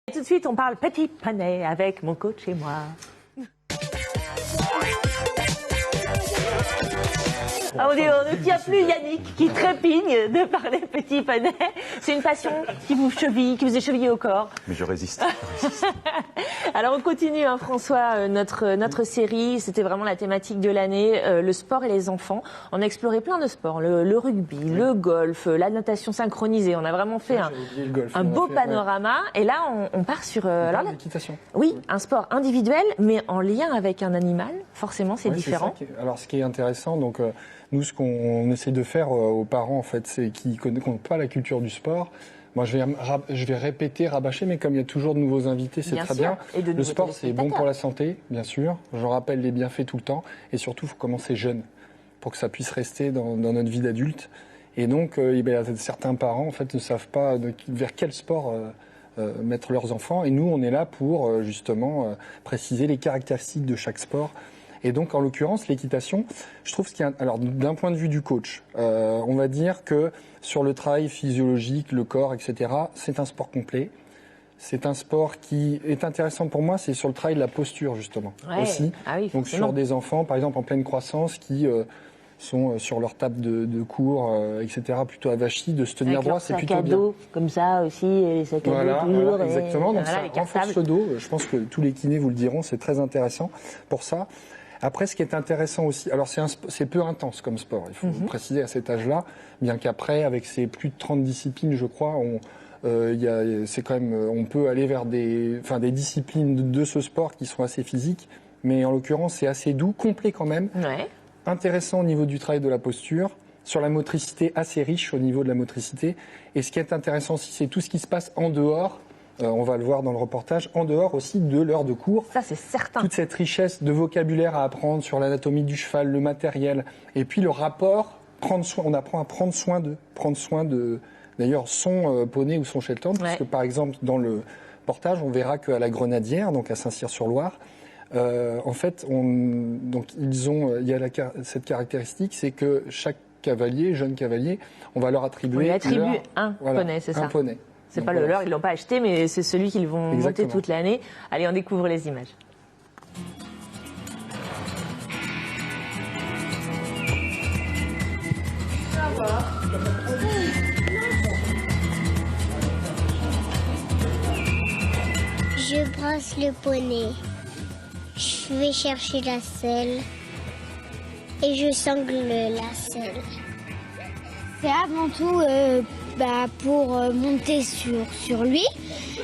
Et tout de suite, on parle petit poney avec mon coach et moi. On ne tient plus Yannick qui trépigne de parler petit poney. C'est une passion qui vous cheville, qui vous est chevillée au corps. Mais je résiste. Alors on continue, hein, François, notre série. C'était vraiment la thématique de l'année, le sport et les enfants. On a exploré plein de sports, le rugby, le golf, la natation synchronisée. On a vraiment fait un beau panorama. Ouais. Et là, on part sur l'équitation. Oui, un sport individuel, mais en lien avec un animal. Forcément, c'est différent. Alors, ce qui est intéressant, donc nous, ce qu'on essaie de faire aux parents, en fait, c'est qui ne connaissent pas la culture du sport. Moi, je vais répéter, rabâcher, mais comme il y a toujours de nouveaux invités, c'est très bien. Le sport, c'est bon pour la santé, bien sûr. Je rappelle les bienfaits tout le temps. Et surtout, il faut commencer jeune pour que ça puisse rester dans notre vie d'adulte. Et donc, certains parents, en fait, ne savent pas vers quel sport mettre leurs enfants. Et nous, on est là pour, justement, préciser les caractéristiques de chaque sport. Et donc, en l'occurrence, l'équitation, je trouve alors, d'un point de vue du coach, on va dire que sur le travail physiologique, le corps, etc., c'est un sport complet. C'est un sport qui est intéressant pour moi, c'est sur le travail de la posture, justement, aussi. Ah oui, donc, sur des enfants, par exemple, en pleine croissance, qui sont sur leur table de cours, etc., plutôt avachis, de se tenir droit, c'est plutôt bien. Dos, comme ça aussi, et les sacs à dos toujours. Voilà, exactement, donc ça renforce le dos. Je pense que tous les kinés vous le diront, c'est très intéressant pour ça. Après, ce qui est intéressant aussi, alors c'est peu intense comme sport, il faut préciser à cet âge-là, bien qu'après, avec ces plus de 30 disciplines, je crois, on peut aller vers des disciplines de ce sport qui sont assez physiques, mais en l'occurrence, c'est assez doux, complet quand même, intéressant au niveau du travail de la posture, sur la motricité, assez riche au niveau de la motricité, et ce qui est intéressant aussi, c'est tout ce qui se passe en dehors. On va le voir dans le reportage, en dehors aussi de l'heure de cours. Ça, c'est certain. Toute cette richesse de vocabulaire à apprendre sur l'anatomie du cheval, le matériel, et puis le rapport, on apprend à prendre soin de d'ailleurs, son poney ou son shelton, parce que par exemple, dans le reportage, on verra qu'à la Grenadière, donc à Saint-Cyr-sur-Loire, en fait, il y a cette caractéristique, c'est que chaque jeune cavalier, on va leur attribuer un poney, c'est ça. Un poney. C'est pas le leur, ils l'ont pas acheté, mais c'est celui qu'ils vont monter toute l'année. Allez, on découvre les images. Je brasse le poney. Je vais chercher la selle et je sangle la selle. C'est avant tout pour monter sur lui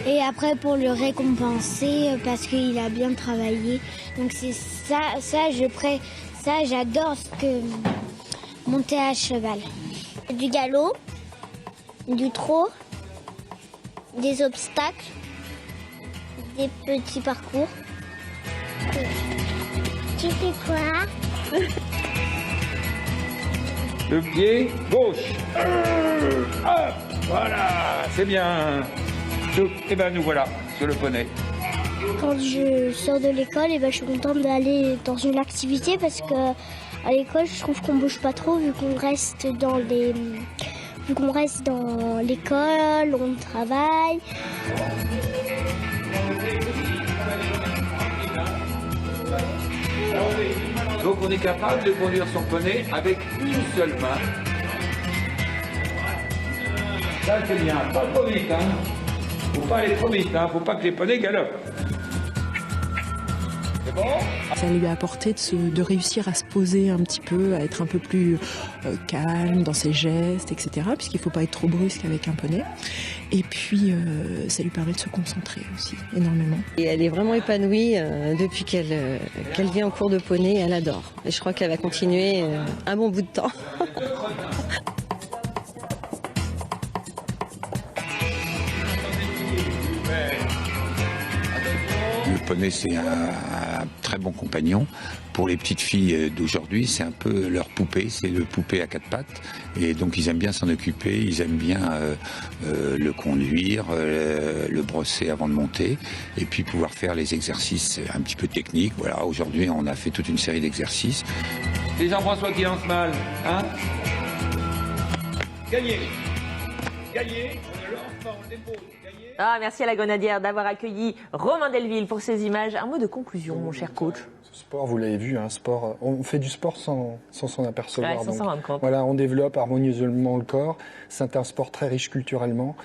et après pour le récompenser parce qu'il a bien travaillé. Donc c'est ça j'adore monter à cheval. Du galop, du trot, des obstacles, des petits parcours. Tu fais quoi? Le pied gauche. Hop, voilà, c'est bien. Et ben nous voilà sur le poney. Quand je sors de l'école, je suis contente d'aller dans une activité parce que à l'école, je trouve qu'on bouge pas trop vu qu'on reste dans l'école, on travaille. Donc on est capable de conduire son poney avec une seule main. Ça c'est bien, pas trop vite, hein. Faut pas aller trop vite, hein. Faut pas que les poneys galopent. C'est bon? Ça lui a apporté de réussir à se poser un petit peu, à être un peu plus calme dans ses gestes, etc. Puisqu'il ne faut pas être trop brusque avec un poney. Et puis, ça lui permet de se concentrer aussi énormément. Et elle est vraiment épanouie depuis qu'elle vient en cours de poney. Elle adore. Et je crois qu'elle va continuer un bon bout de temps. Le poney, c'est un très bon compagnon. Pour les petites filles d'aujourd'hui, c'est un peu leur poupée, c'est le poupée à quatre pattes. Et donc, ils aiment bien s'en occuper, ils aiment bien le conduire, le brosser avant de monter, et puis pouvoir faire les exercices un petit peu techniques. Voilà, aujourd'hui, on a fait toute une série d'exercices. C'est Jean-François qui lance mal, hein? Gagné, on le lance. Ah, merci à la Grenadière d'avoir accueilli Romain Delville pour ces images. Un mot de conclusion, mon cher coach. Ce sport, vous l'avez vu, sport, on fait du sport sans s'en apercevoir. Ouais, sans s'en rendre compte. Voilà, on développe harmonieusement le corps. C'est un sport très riche culturellement.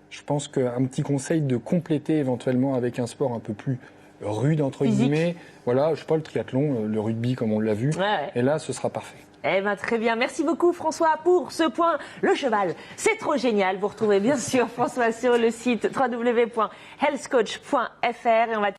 Je pense qu'un petit conseil de compléter éventuellement avec un sport un peu plus rude, entre guillemets. Voilà, je sais pas, le triathlon, le rugby comme on l'a vu. Ouais. Et là, ce sera parfait. Eh ben, très bien. Merci beaucoup, François, pour ce point. Le cheval, c'est trop génial. Vous retrouvez bien sûr François sur le site www.healthcoach.fr et on va